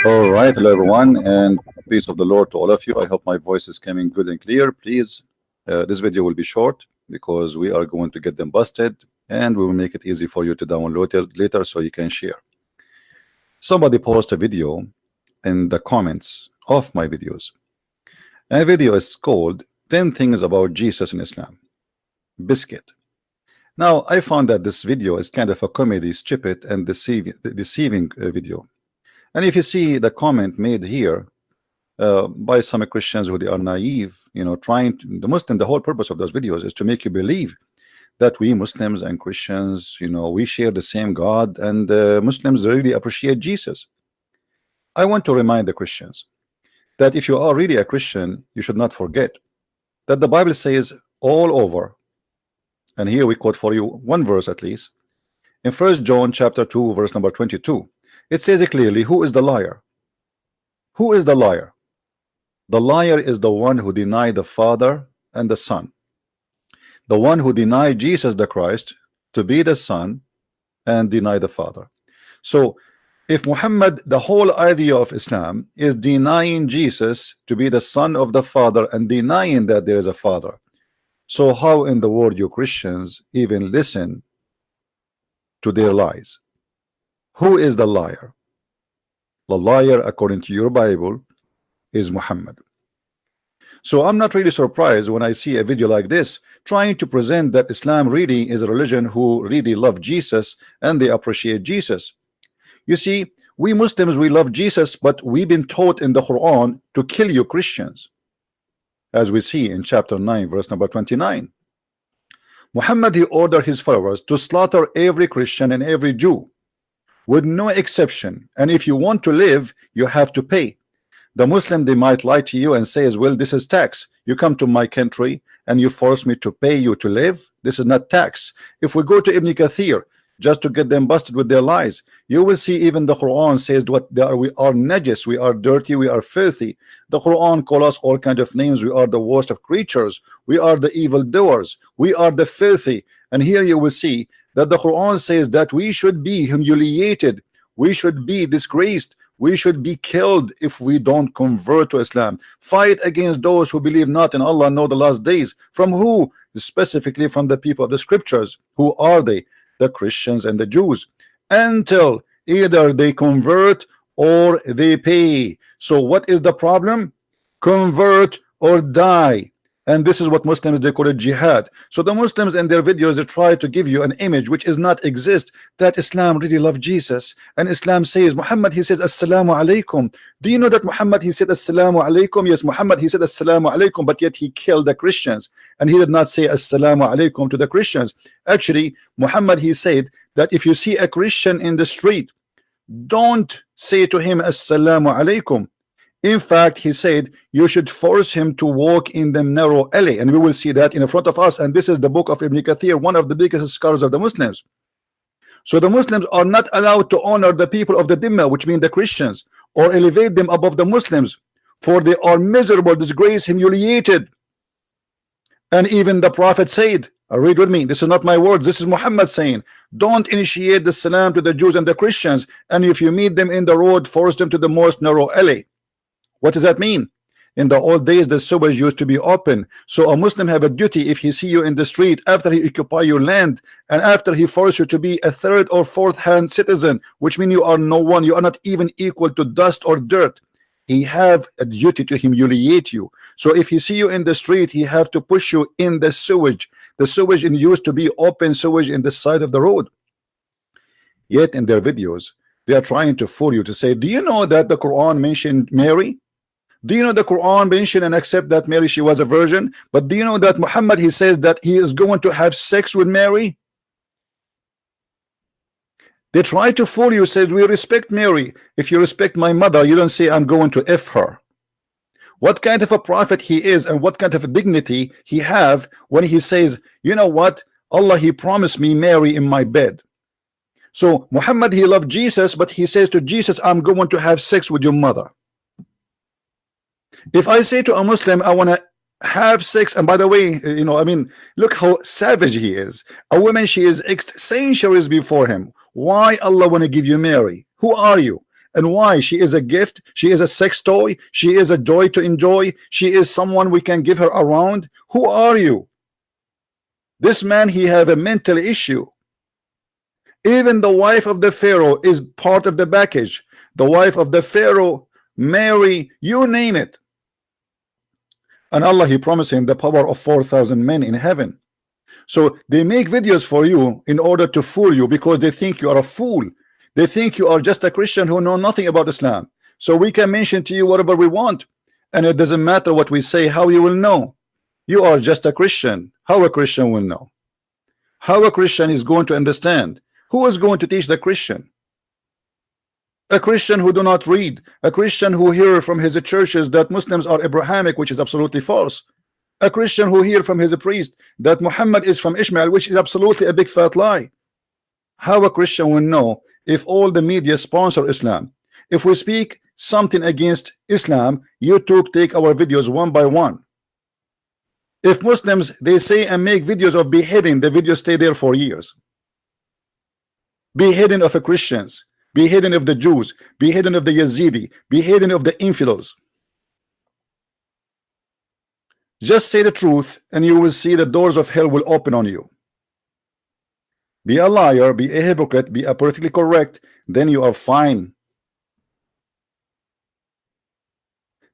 All right, hello everyone, and peace of the Lord to all of you. I hope my voice is coming good and clear. Please, this video will be short because we are going to get them busted, and we will make it easy for you to download it later so you can share. Somebody post a video in the comments of my videos. And the video is called 10 Things About Jesus in Islam. Biscuit. Now, I found that this video is kind of a comedy, stupid, and deceiving video. And if you see the comment made here by some Christians who they are naive, trying to, the whole purpose of those videos is to make you believe that we Muslims and Christians, we share the same God, and Muslims really appreciate Jesus. I want to remind the Christians that if you are really a Christian, you should not forget that the Bible says all over, and here we quote for you one verse at least, in 1 John chapter 2 verse number 22. It says it clearly, who is the liar? Who is the liar? The liar is the one who denied the Father and the Son. The one who denied Jesus the Christ to be the Son and deny the Father. So if Muhammad, the whole idea of Islam is denying Jesus to be the Son of the Father and denying that there is a Father, so how in the world you Christians even listen to their lies? Who is the liar? The liar, according to your Bible, is Muhammad. So I'm not really surprised when I see a video like this trying to present that Islam really is a religion who really love Jesus and they appreciate Jesus. You see, we Muslims, we love Jesus, but we've been taught in the Quran to kill you Christians, as we see in chapter 9 verse number 29. Muhammad, he ordered his followers to slaughter every Christian and every Jew with no exception, and if you want to live, you have to pay. The Muslim, they might lie to you and say as well, this is tax. You come to my country and you force me to pay you to live. This is not tax. If we go to Ibn Kathir just to get them busted with their lies, you will see even the Quran says what they are. We are najis, we are dirty, we are filthy. The Quran call us all kind of names. We are the worst of creatures, we are the evil doers, we are the filthy. And here you will see that the Quran says that we should be humiliated, we should be disgraced, we should be killed if we don't convert to Islam. Fight against those who believe not in Allah nor the last days. From who? Specifically from the people of the scriptures. Who are they? The Christians and the Jews, until either they convert or they pay. So what is the problem? Convert or die. And this is what Muslims, they call it jihad. So the Muslims in their videos, they try to give you an image which is not exist, that Islam really love Jesus, and Islam says, Muhammad, he says assalamu alaikum. Do you know that Muhammad, he said assalamu alaikum? Yes, Muhammad, he said assalamu alaikum, but yet he killed the Christians, and he did not say assalamu alaikum to the Christians. Actually, Muhammad, he said that if you see a Christian in the street, don't say to him assalamu alaikum. In fact, he said you should force him to walk in the narrow alley, and we will see that in front of us. And this is the book of Ibn Kathir, one of the biggest scholars of the Muslims. So the Muslims are not allowed to honor the people of the Dhimma, which mean the Christians, or elevate them above the Muslims, for they are miserable, disgraced, humiliated. And even the Prophet said, read with me, this is not my words, this is Muhammad saying, don't initiate the salam to the Jews and the Christians, and if you meet them in the road, force them to the most narrow alley. What does that mean? In the old days, the sewage used to be open. So a Muslim have a duty, if he see you in the street, after he occupy your land, and after he force you to be a third or fourth hand citizen, which means you are no one, you are not even equal to dust or dirt, he have a duty to humiliate you. So if he see you in the street, he have to push you in the sewage. The sewage used to be open sewage in the side of the road. Yet in their videos, they are trying to fool you to say, do you know that the Quran mentioned Mary? Do you know the Quran mentioned and accept that Mary, she was a virgin? But do you know that Muhammad, he says that he is going to have sex with Mary? They try to fool you, says we respect Mary. If you respect my mother, you don't say I'm going to F her. What kind of a prophet he is, and what kind of a dignity he have when he says, you know what, Allah, he promised me Mary in my bed. So Muhammad, he loved Jesus, but he says to Jesus, I'm going to have sex with your mother. If I say to a Muslim, I want to have sex, and by the way, I mean, look how savage he is. A woman, she is centuries before him. Why Allah want to give you Mary? Who are you? And why? She is a gift, she is a sex toy, she is a joy to enjoy, she is someone we can give her around. Who are you? This man, he have a mental issue. Even the wife of the Pharaoh is part of the package. The wife of the Pharaoh, Mary, you name it. And Allah, he promised him the power of 4,000 men in heaven. So they make videos for you in order to fool you, because they think you are a fool. They think you are just a Christian who know nothing about Islam. So we can mention to you whatever we want, and it doesn't matter what we say. How you will know? You are just a Christian. How a Christian will know? How a Christian is going to understand? Who is going to teach the Christian? A Christian who do not read, a Christian who hear from his churches that Muslims are Abrahamic, which is absolutely false. A Christian who hear from his priest that Muhammad is from Ishmael, which is absolutely a big fat lie. How a Christian will know if all the media sponsor Islam? If we speak something against Islam, YouTube take our videos one by one. If Muslims, they say and make videos of beheading, the videos stay there for years. Beheading of the Christians, beheading of the Jews, beheading of the Yazidi, beheading of the infidels. Just say the truth and you will see the doors of hell will open on you. Be a liar, be a hypocrite, be a politically correct, then you are fine.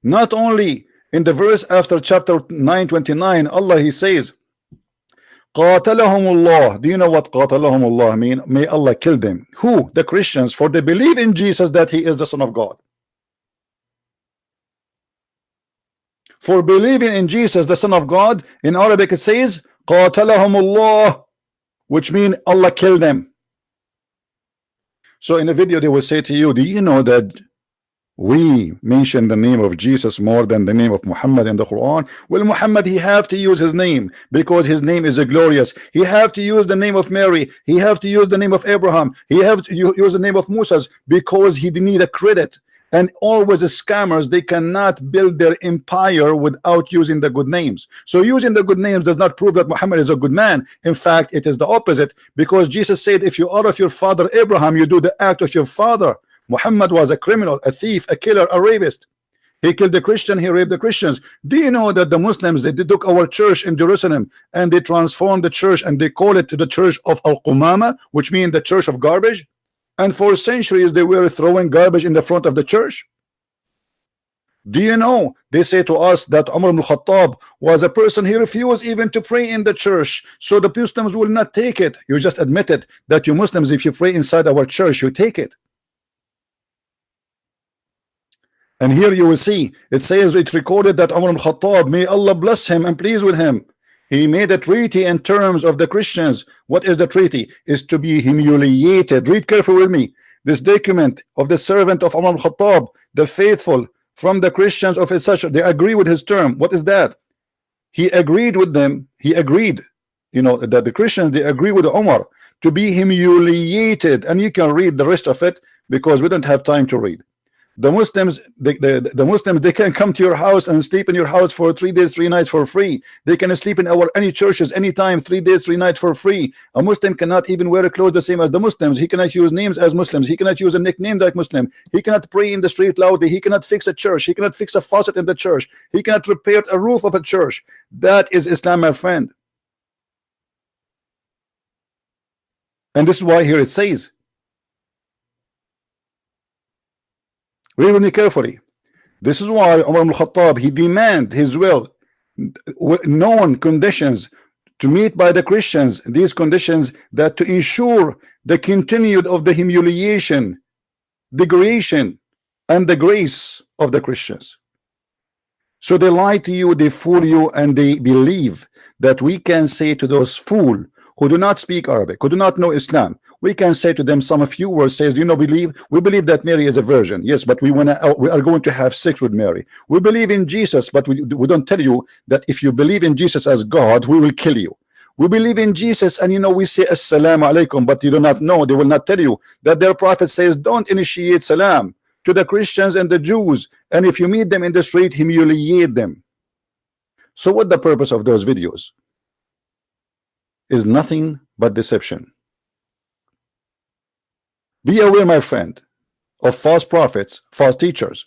Not only in the verse after chapter 929, Allah, he says, Qatalahumullah. Do you know what Qatalahumullah mean? May Allah kill them. Who? The Christians, for they believe in Jesus that he is the Son of God. For believing in Jesus, the Son of God, in Arabic it says Qatalahumullah, which means Allah kill them. So in a video they will say to you, do you know that we mention the name of Jesus more than the name of Muhammad in the Quran? Well, Muhammad, he have to use his name because his name is glorious. He have to use the name of Mary. He have to use the name of Abraham. He have to use the name of Moses because he need a credit. And always scammers, they cannot build their empire without using the good names. So using the good names does not prove that Muhammad is a good man. In fact, it is the opposite, because Jesus said, if you are of your father Abraham, you do the act of your father. Muhammad was a criminal, a thief, a killer, a rapist. He killed the Christian, he raped the Christians. Do you know that the Muslims, they took our church in Jerusalem and they transformed the church and they call it the church of Al-Qumama, which means the church of garbage? And for centuries they were throwing garbage in the front of the church. Do you know, they say to us that Umar ibn Khattab was a person, he refused even to pray in the church, so the Muslims will not take it. You just admit it, that you Muslims, if you pray inside our church, you take it. And here you will see, it says, it recorded that Umar ibn Khattab, may Allah bless him and please with him, he made a treaty in terms of the Christians. What is the treaty? Is to be humiliated. Read carefully with me. This document of the servant of Umar ibn Khattab, the faithful from the Christians of his such, they agree with his term. What is that? He agreed with them. He agreed, you know, that the Christians, they agree with Umar to be humiliated. And you can read the rest of it because we don't have time to read. The Muslims, the Muslims, they can come to your house and sleep in your house for 3 days, 3 nights for free. They can sleep in any churches anytime, 3 days, 3 nights for free. A Muslim cannot even wear clothes the same as the Muslims. He cannot use names as Muslims. He cannot use a nickname like Muslim. He cannot pray in the street loudly. He cannot fix a church. He cannot fix a faucet in the church. He cannot repair a roof of a church. That is Islam, my friend. And this is why here it says, read with me carefully. This is why Umar ibn Khattab, he demand his will, known conditions to meet by the Christians, these conditions that to ensure the continued of the humiliation, degradation, and the grace of the Christians. So they lie to you, they fool you, and they believe that we can say to those fools who do not speak Arabic, who do not know Islam, we can say to them some few words, says, you know, we believe that Mary is a virgin. Yes, but we are going to have sex with Mary. We believe in Jesus, but we don't tell you that if you believe in Jesus as God, we will kill you. We believe in Jesus, and you know, we say assalamu alaikum, but you do not know, they will not tell you that their prophet says don't initiate salam to the Christians and the Jews, and if you meet them in the street, humiliate them. So what the purpose of those videos is? Nothing but deception. Be aware, my friend, of false prophets, false teachers.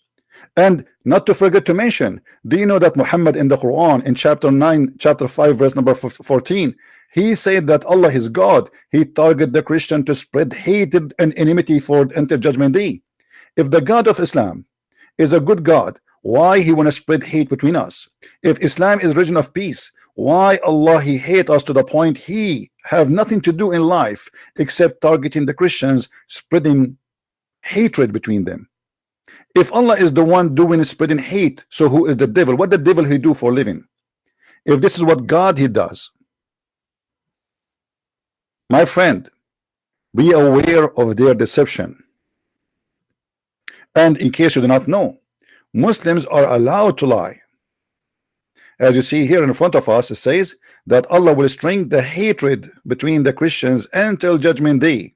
And not to forget to mention, do you know that Muhammad in the Quran in chapter 9, chapter 5, verse number 14, he said that Allah is God. He targeted the Christian to spread hatred and enmity for until judgment day. If the God of Islam is a good God, why he want to spread hate between us? If Islam is religion of peace, why Allah he hate us to the point he have nothing to do in life except targeting the Christians, spreading hatred between them? If Allah is the one doing spreading hate, so who is the devil? What the devil he do for living? If this is what God he does, my friend, be aware of their deception. And in case you do not know, Muslims are allowed to lie. As you see here in front of us, it says that Allah will string the hatred between the Christians until judgment day.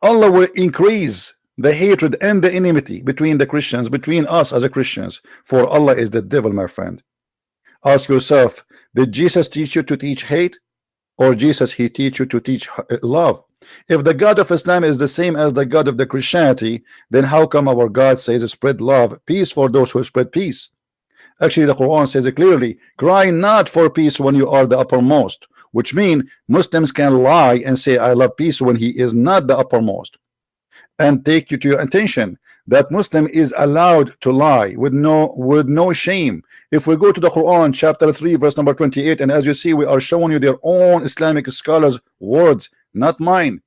Allah will increase the hatred and the enmity between the Christians, between us as a Christians, for Allah is the devil, my friend. Ask yourself, did Jesus teach you to teach hate, or Jesus he teach you to teach love? If the God of Islam is the same as the God of the Christianity, then how come our God says spread love, peace for those who spread peace? Actually, the Quran says it clearly, cry not for peace when you are the uppermost, which means Muslims can lie and say I love peace when he is not the uppermost. And take you to your attention that Muslim is allowed to lie with no shame. If we go to the Quran chapter 3 verse number 28, and as you see we are showing you their own Islamic scholars words, not mine.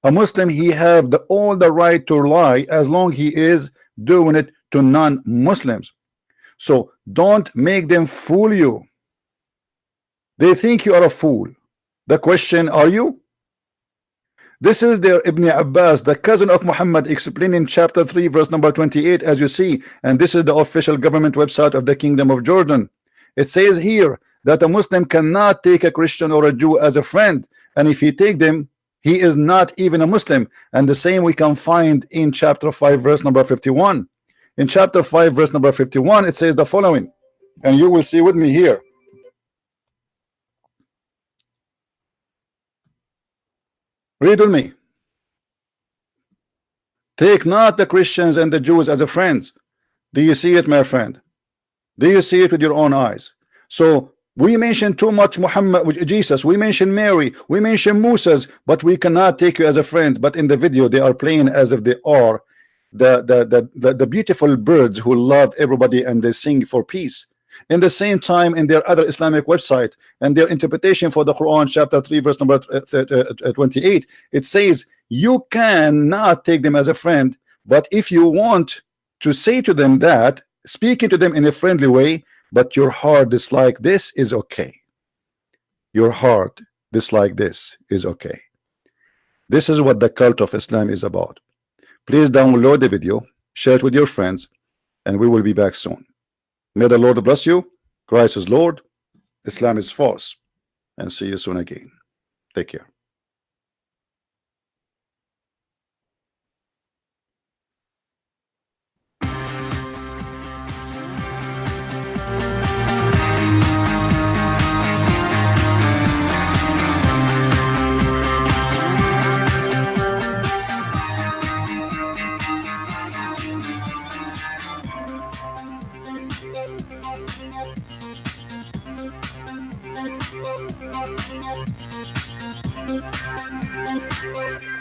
A Muslim he have all the right to lie as long he is doing it to non-Muslims. So don't make them fool you. They think you are a fool. The question, are you? This is their Ibn Abbas, the cousin of Muhammad, explaining chapter 3 verse number 28, as you see, and this is the official government website of the Kingdom of Jordan. It says here that a Muslim cannot take a Christian or a Jew as a friend, and if he take them, he is not even a Muslim. And the same we can find in chapter 5 verse number 51. In chapter 5 verse number 51 it says the following, and you will see with me here. Read with me. Take not the Christians and the Jews as a friends. Do you see it, my friend? Do you see it with your own eyes? So we mention too much Muhammad, Jesus, we mention Mary, we mention Moses, but we cannot take you as a friend. But in the video they are playing as if they are the beautiful birds who love everybody and they sing for peace. In the same time, in their other Islamic website and their interpretation for the Quran chapter 3 verse number 28, it says you cannot take them as a friend, but if you want to say to them that, speaking to them in a friendly way, but your heart dislike this, is okay. Your heart dislike this is okay. This is what the cult of Islam is about. Please download the video, share it with your friends, and we will be back soon. May the Lord bless you. Christ is Lord, Islam is false, and see you soon again. Take care. Thank you.